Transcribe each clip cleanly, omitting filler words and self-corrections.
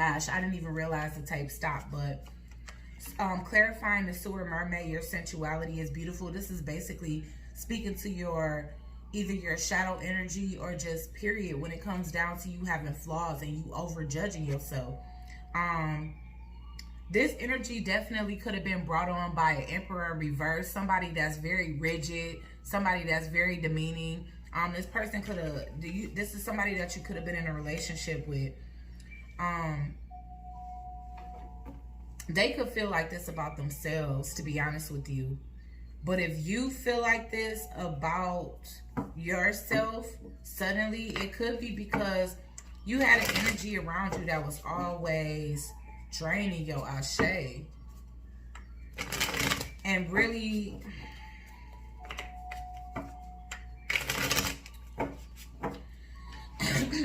Gosh, I didn't even realize the tape stopped, but clarifying the sewer mermaid, your sensuality is beautiful. This is basically speaking to your either your shadow energy or just period when it comes down to you having flaws and you over judging yourself. This energy definitely could have been brought on by an emperor in reverse, somebody that's very rigid, somebody that's very demeaning. This person could have, this is somebody that you could have been in a relationship with. They could feel like this about themselves, to be honest with you. But if you feel like this about yourself, suddenly it could be because you had an energy around you that was always draining your ashe. And really,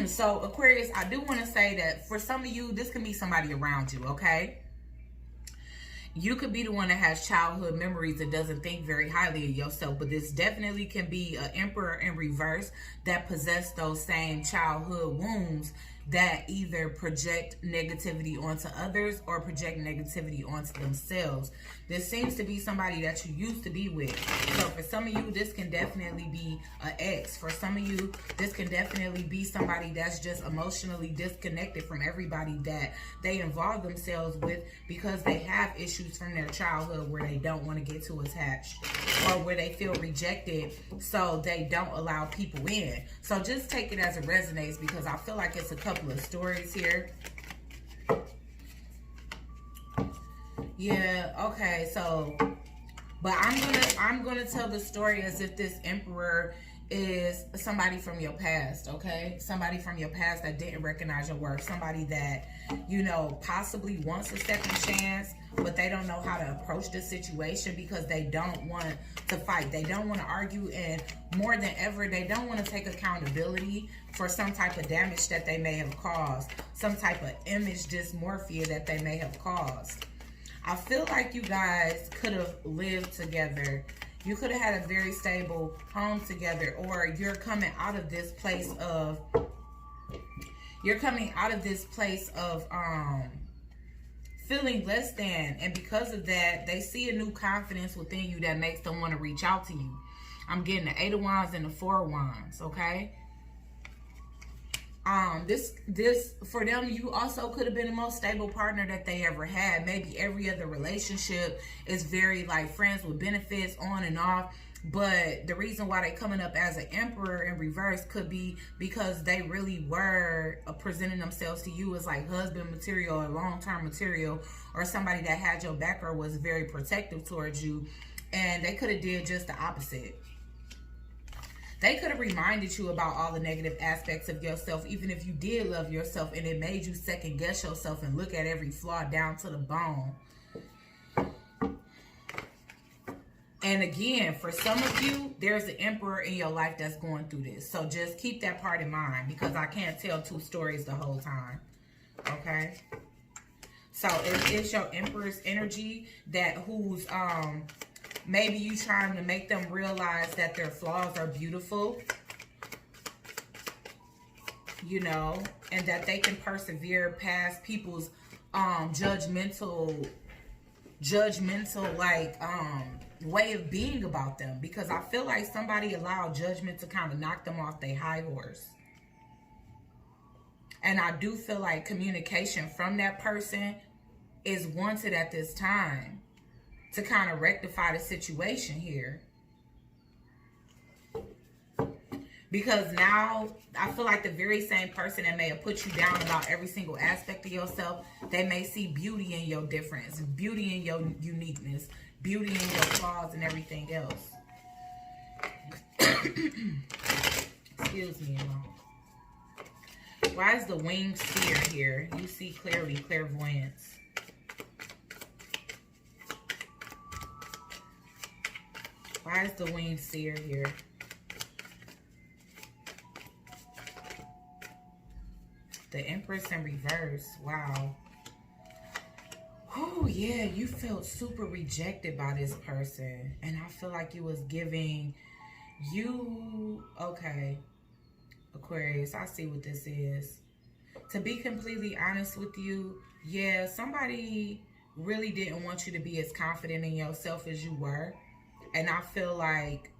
so Aquarius, I do want to say that for some of you, this can be somebody around you, okay? You could be the one that has childhood memories that doesn't think very highly of yourself, but this definitely can be an emperor in reverse that possess those same childhood wounds that either project negativity onto others or project negativity onto themselves. This seems to be somebody that you used to be with. So for some of you, this can definitely be an ex. For some of you, this can definitely be somebody that's just emotionally disconnected from everybody that they involve themselves with because they have issues from their childhood where they don't want to get too attached or where they feel rejected, so they don't allow people in. So just take it as it resonates, because I feel like it's a couple of stories here. Yeah, okay, so but I'm gonna tell the story as if this emperor is somebody from your past, okay? Somebody from your past that didn't recognize your work. Somebody that, you know, possibly wants a second chance, but they don't know how to approach the situation because they don't want to fight. They don't want to argue, and more than ever, they don't want to take accountability for some type of damage that they may have caused, some type of image dysmorphia that they may have caused. I feel like you guys could have lived together. You could have had a very stable home together, or you're coming out of this place of, feeling less than, and because of that, they see a new confidence within you that makes them want to reach out to you. I'm getting the 8 of Wands and the 4 of Wands, okay? This for them, you also could have been the most stable partner that they ever had. Maybe every other relationship is very like friends with benefits on and off, but the reason why they coming up as an emperor in reverse could be because they really were presenting themselves to you as like husband material or long-term material, or somebody that had your back or was very protective towards you, and they could have did just the opposite. They could have reminded you about all the negative aspects of yourself, even if you did love yourself, and it made you second guess yourself and look at every flaw down to the bone. And again, for some of you, there's an emperor in your life that's going through this. So just keep that part in mind, because I can't tell two stories the whole time. Okay? So it's your emperor's energy that who's maybe you trying to make them realize that their flaws are beautiful, you know, and that they can persevere past people's judgmental like way of being about them, because I feel like somebody allowed judgment to kind of knock them off their high horse. And I do feel like communication from that person is wanted at this time to kind of rectify the situation here. Because now I feel like the very same person that may have put you down about every single aspect of yourself, they may see beauty in your difference, beauty in your uniqueness, beauty in your flaws and everything else. Excuse me, y'all. Why is the winged seer here? You see clearly, clairvoyance. Why is the winged seer here? The Empress in reverse. Wow. Oh, yeah. You felt super rejected by this person. And I feel like you was giving you... Okay. Aquarius, I see what this is. To be completely honest with you, yeah, somebody really didn't want you to be as confident in yourself as you were. And I feel like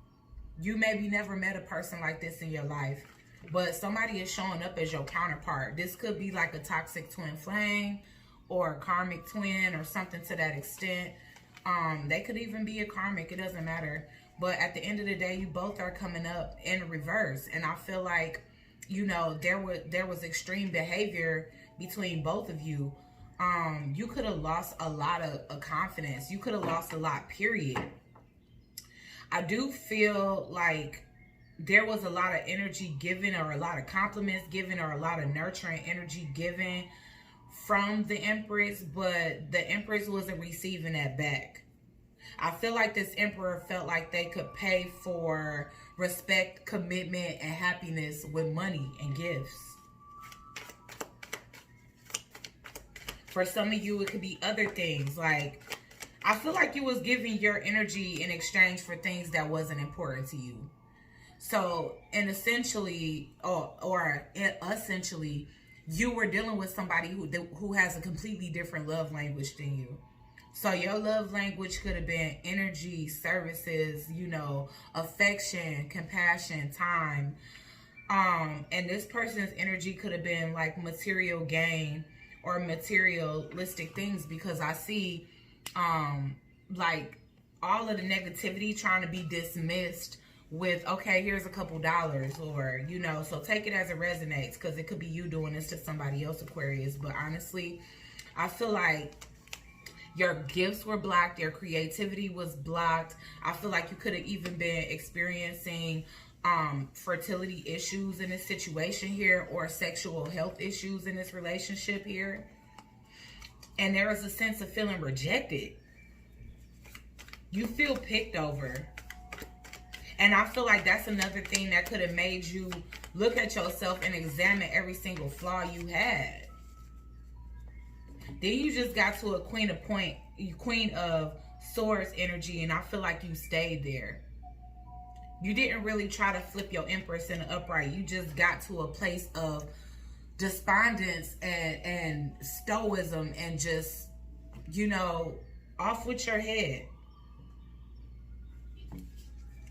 you maybe never met a person like this in your life, but somebody is showing up as your counterpart. This could be like a toxic twin flame or a karmic twin or something to that extent. They could even be a karmic. It doesn't matter. But at the end of the day, you both are coming up in reverse. And I feel like, you know, there was extreme behavior between both of you. You could have lost a lot of confidence. You could have lost a lot, period. I do feel like there was a lot of energy given, or a lot of compliments given, or a lot of nurturing energy given from the Empress, but the Empress wasn't receiving that back. I feel like this Emperor felt like they could pay for respect, commitment, and happiness with money and gifts. For some of you, it could be other things. Like, I feel like you was giving your energy in exchange for things that wasn't important to you. So, and essentially, or essentially, you were dealing with somebody who has a completely different love language than you. So your love language could have been energy, services, you know, affection, compassion, time. And this person's energy could have been like material gain or materialistic things, because I see like all of the negativity trying to be dismissed with, okay, here's a couple dollars, or, you know, so take it as it resonates, because it could be you doing this to somebody else, Aquarius. But honestly, I feel like your gifts were blocked, your creativity was blocked. I feel like you could have even been experiencing fertility issues in this situation here, or sexual health issues in this relationship here. And there is a sense of feeling rejected. You feel picked over. And I feel like that's another thing that could have made you look at yourself and examine every single flaw you had. Then you just got to a Queen of Swords energy, and I feel like you stayed there. You didn't really try to flip your Empress in the upright. You just got to a place of despondence and stoicism, and just, you know, off with your head.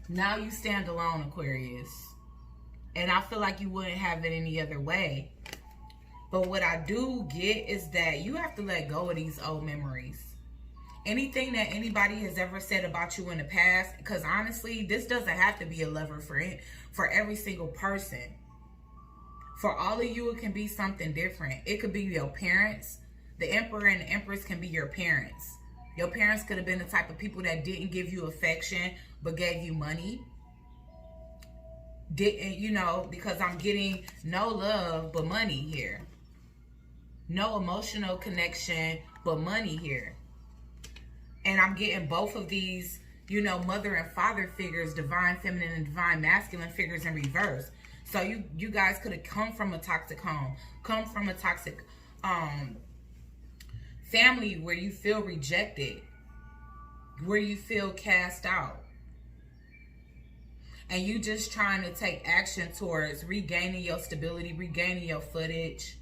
Now you stand alone, Aquarius. And I feel like you wouldn't have it any other way. But what I do get is that you have to let go of these old memories. Anything that anybody has ever said about you in the past, because honestly, this doesn't have to be a lover for every single person. For all of you, it can be something different. It could be your parents. The Emperor and the Empress can be your parents. Your parents could have been the type of people that didn't give you affection, but gave you money. Didn't, you know, because I'm getting no love, but money here. No emotional connection, but money here. And I'm getting both of these, you know, mother and father figures, divine feminine and divine masculine figures in reverse. So you guys could have come from a toxic home, come from a toxic family where you feel rejected, where you feel cast out. And you just trying to take action towards regaining your stability, regaining your footage,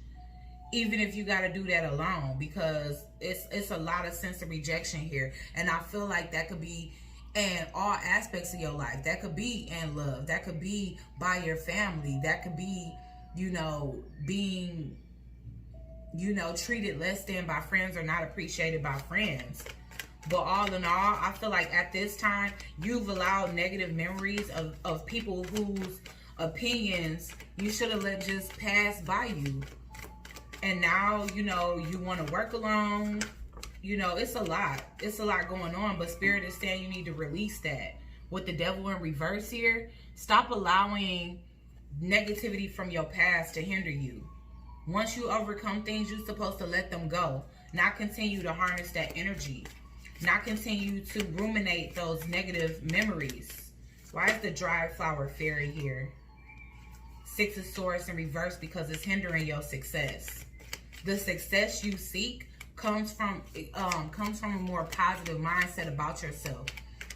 even if you got to do that alone, because it's a lot of sense of rejection here. And I feel like that could be in all aspects of your life. That could be in love. That could be by your family. That could be, you know, being, you know, treated less than by friends or not appreciated by friends. But all in all, I feel like at this time, you've allowed negative memories of people whose opinions you should have let just pass by you. And now, you know, you want to work alone. You know, it's a lot. It's a lot going on. But Spirit is saying you need to release that. With the Devil in reverse here, stop allowing negativity from your past to hinder you. Once you overcome things, you're supposed to let them go. Not continue to harness that energy. Not continue to ruminate those negative memories. Why is the dried flower fairy here? Six of Swords in reverse, because it's hindering your success. The success you seek comes from a more positive mindset about yourself.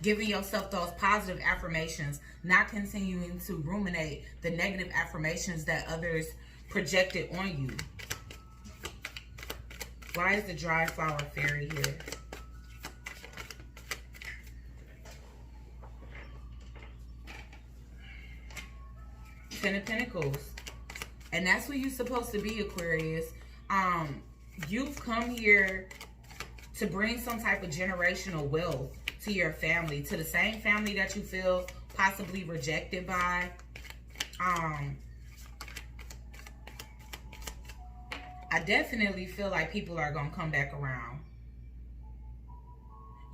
Giving yourself those positive affirmations, not continuing to ruminate the negative affirmations that others projected on you. Why is the dry flower fairy here? Ten of Pentacles. And that's what you're supposed to be, Aquarius. You've come here to bring some type of generational wealth to your family, to the same family that you feel possibly rejected by. I definitely feel like people are going to come back around.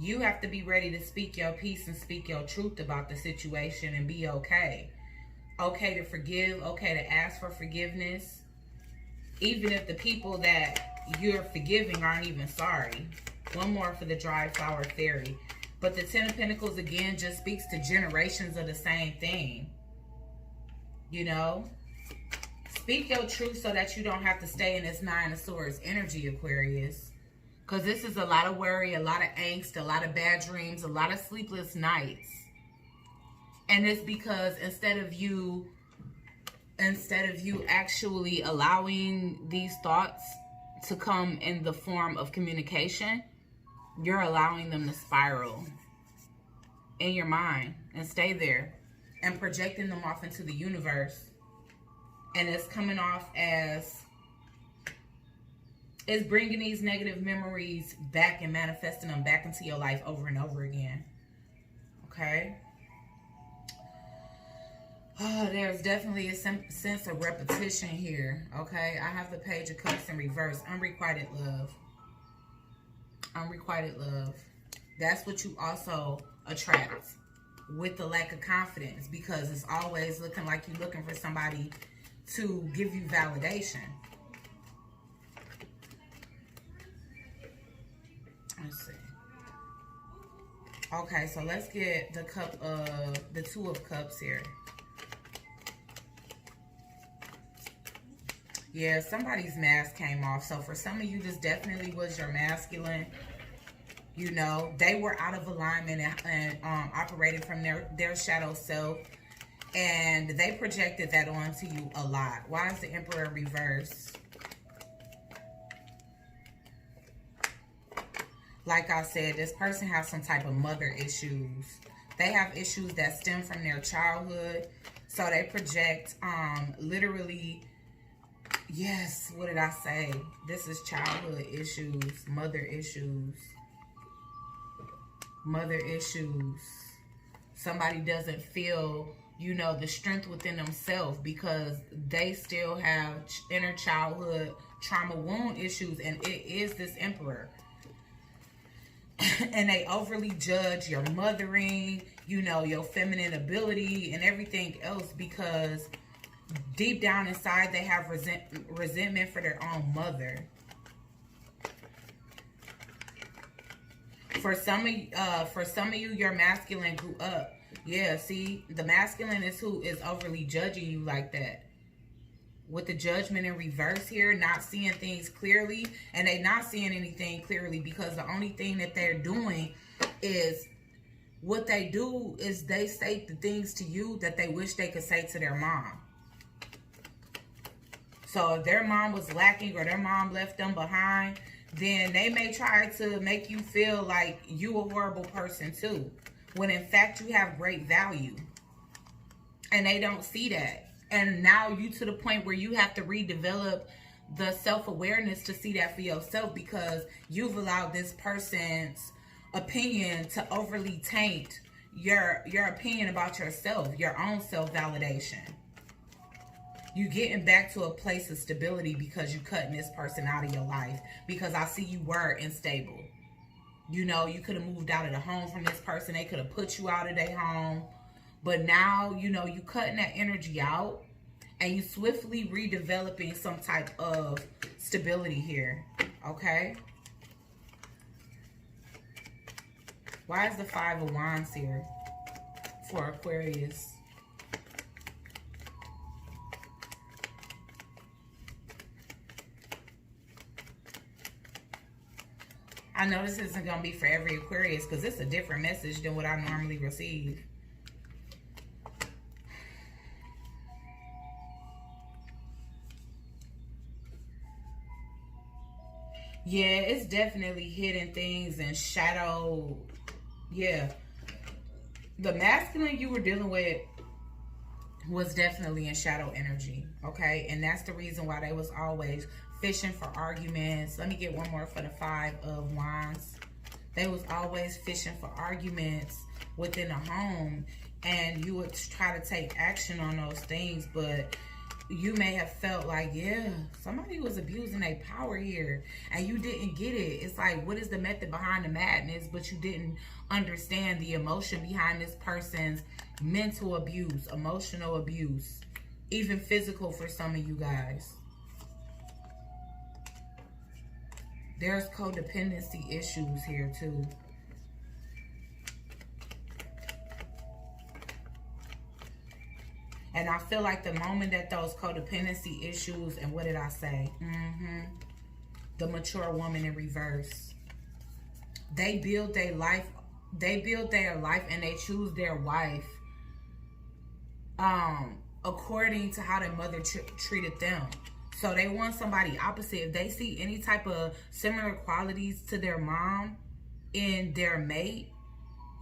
You have to be ready to speak your piece and speak your truth about the situation and be okay. Okay to forgive, okay to ask for forgiveness. Even if the people that you're forgiving aren't even sorry. One more for the dry flower fairy. But the Ten of Pentacles, again, just speaks to generations of the same thing. You know? Speak your truth so that you don't have to stay in this Nine of Swords energy, Aquarius. Because this is a lot of worry, a lot of angst, a lot of bad dreams, a lot of sleepless nights. And it's because instead of you actually allowing these thoughts to come in the form of communication, you're allowing them to spiral in your mind and stay there and projecting them off into the universe. And it's coming off as it's bringing these negative memories back and manifesting them back into your life over and over again. Okay? Oh, there's definitely a sense of repetition here. Okay? I have the Page of Cups in reverse. Unrequited love. Unrequited love. That's what you also attract with the lack of confidence, because it's always looking like you're looking for somebody to give you validation. Let's see. Okay, so let's get the Two of Cups here. Yeah, somebody's mask came off. So for some of you, this definitely was your masculine. You know, they were out of alignment and operating from their shadow self. And they projected that onto you a lot. Why is the Emperor reversed? Like I said, this person has some type of mother issues. They have issues that stem from their childhood. So they project literally, yes, what did I say? This is childhood issues, mother issues. Mother issues. Somebody doesn't feel, you know, the strength within themselves because they still have inner childhood trauma wound issues, and it is this Emperor. And they overly judge your mothering, you know, your feminine ability and everything else, because deep down inside they have resentment for their own mother. For some of you, your masculine grew up. Yeah, see, the masculine is who is overly judging you like that. With the Judgment in reverse here, not seeing things clearly. And they not seeing anything clearly because the only thing that they're doing is, what they do is they say the things to you that they wish they could say to their mom. So if their mom was lacking or their mom left them behind, then they may try to make you feel like you a horrible person too, when in fact you have great value. And they don't see that. And now you to the point where you have to redevelop the self-awareness to see that for yourself, because you've allowed this person's opinion to overly taint your opinion about yourself, your own self-validation. You getting back to a place of stability because you cutting this person out of your life, because I see you were unstable. You know, you could have moved out of the home from this person. They could have put you out of their home. But now, you know, you cutting that energy out and you swiftly redeveloping some type of stability here. Okay? Why is the Five of Wands here for Aquarius? I know this isn't going to be for every Aquarius because it's a different message than what I normally receive. Yeah, it's definitely hidden things and shadow. Yeah. The masculine you were dealing with was definitely in shadow energy, okay? And that's the reason why they was always fishing for arguments. Let me get one more for the 5 of Wands. They was always fishing for arguments within a home, and you would try to take action on those things, but you may have felt like, yeah, somebody was abusing their power here, and you didn't get it. It's like, what is the method behind the madness? But you didn't understand the emotion behind this person's mental abuse, emotional abuse, even physical for some of you guys. There's codependency issues here too. And I feel like the moment that those codependency issues, and what did I say? The mature woman in reverse. They build their life, and they choose their wife according to how their mother treated them. So they want somebody opposite. If they see any type of similar qualities to their mom in their mate,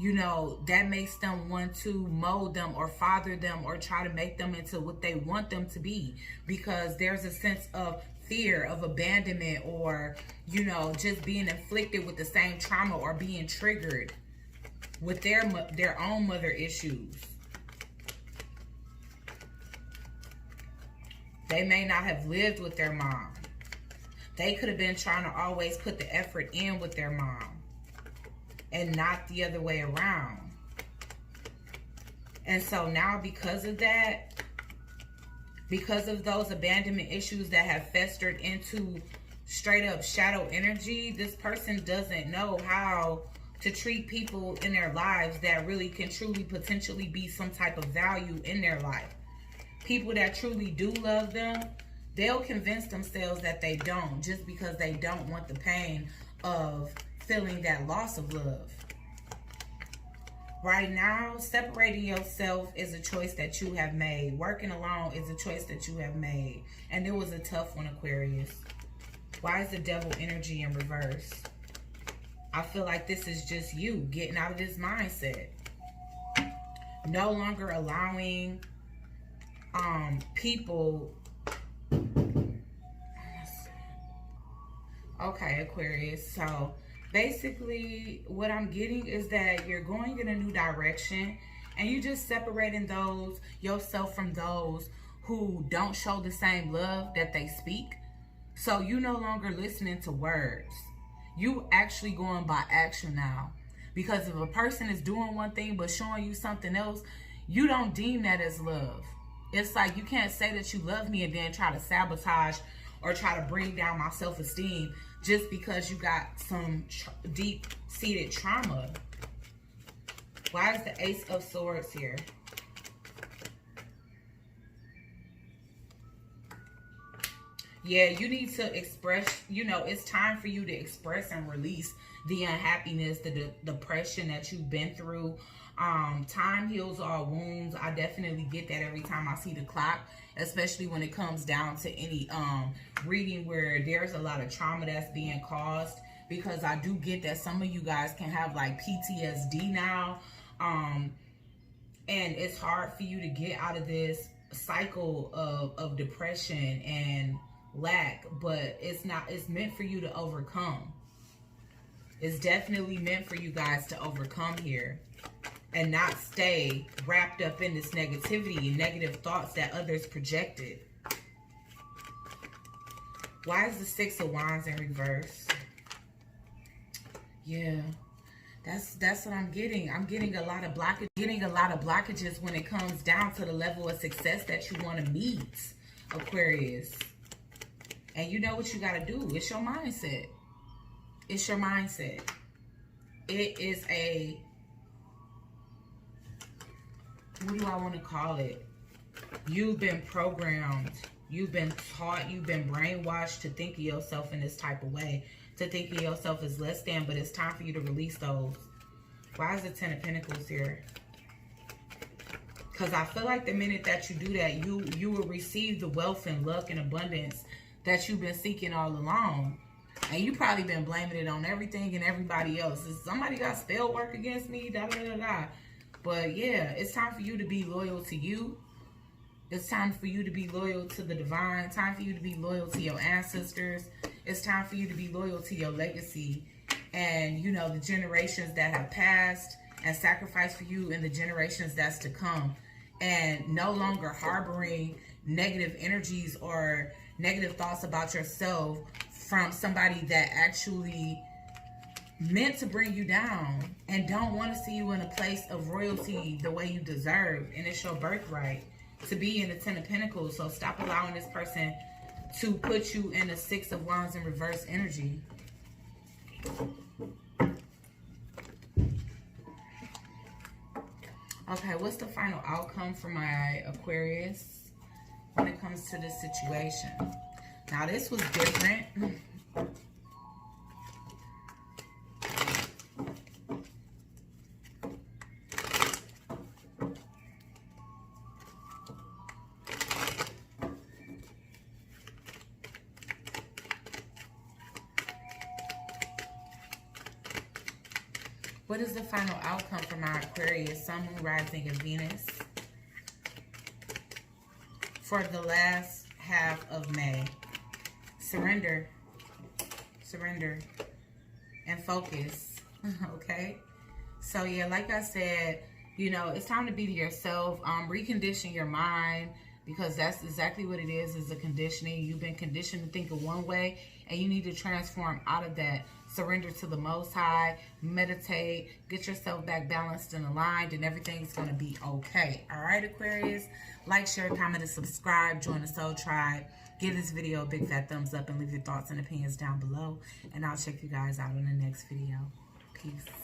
you know, that makes them want to mold them or father them or try to make them into what they want them to be, because there's a sense of fear of abandonment, or, you know, just being inflicted with the same trauma or being triggered with their own mother issues. They may not have lived with their mom. They could have been trying to always put the effort in with their mom and not the other way around. And so now, because of that, because of those abandonment issues that have festered into straight up shadow energy, this person doesn't know how to treat people in their lives that really can truly potentially be some type of value in their life. People that truly do love them, they'll convince themselves that they don't, just because they don't want the pain of feeling that loss of love. Right now, separating yourself is a choice that you have made. Working alone is a choice that you have made. And it was a tough one, Aquarius. Why is the devil energy in reverse? I feel like this is just you getting out of this mindset. No longer allowing people. Okay, Aquarius. So basically what I'm getting is that you're going in a new direction, and you just separating those yourself from those who don't show the same love that they speak. So you no longer listening to words. You actually going by action now. Because if a person is doing one thing but showing you something else, you don't deem that as love. It's like you can't say that you love me and then try to sabotage or try to bring down my self-esteem just because you got some deep-seated trauma. Why is the Ace of Swords here? Yeah, you need to express, you know, it's time for you to express and release the unhappiness, the depression that you've been through. Time heals all wounds. I definitely get that every time I see the clock, especially when it comes down to any reading where there's a lot of trauma that's being caused, because I do get that some of you guys can have like PTSD now, and it's hard for you to get out of this cycle of depression and lack, but it's meant for you to overcome. It's definitely meant for you guys to overcome here and not stay wrapped up in this negativity and negative thoughts that others projected. Why is the Six of Wands in reverse? Yeah, that's what I'm getting. I'm getting a lot of blockages when it comes down to the level of success that you want to meet, Aquarius. And you know what you got to do. It's your mindset. It's your mindset. It is a, what do I want to call it? You've been programmed. You've been taught. You've been brainwashed to think of yourself in this type of way. To think of yourself as less than. But it's time for you to release those. Why is the Ten of Pentacles here? Because I feel like the minute that you do that, you will receive the wealth and luck and abundance that you've been seeking all along. And you probably been blaming it on everything and everybody else. Somebody got spell work against me, da da da da. But yeah, it's time for you to be loyal to you. It's time for you to be loyal to the divine. Time for you to be loyal to your ancestors. It's time for you to be loyal to your legacy. And, you know, the generations that have passed and sacrificed for you and the generations that's to come. And no longer harboring negative energies or negative thoughts about yourself from somebody that actually meant to bring you down and don't want to see you in a place of royalty the way you deserve. And it's your birthright to be in the 10 of Pentacles. So stop allowing this person to put you in the 6 of Wands in reverse energy. Okay, what's the final outcome for my Aquarius when it comes to this situation? Now, this was different. What is the final outcome for my Aquarius, Sun, Moon, Rising, and Venus for the last half of May? Surrender. Surrender. And focus. Okay? So, yeah, like I said, you know, it's time to be to yourself. Recondition your mind, because that's exactly what it is a conditioning. You've been conditioned to think of one way, and you need to transform out of that. Surrender to the Most High, meditate, get yourself back balanced and aligned, and everything's going to be okay. All right, Aquarius? Like, share, comment, and subscribe. Join the Soul Tribe. Give this video a big fat thumbs up and leave your thoughts and opinions down below. And I'll check you guys out in the next video. Peace.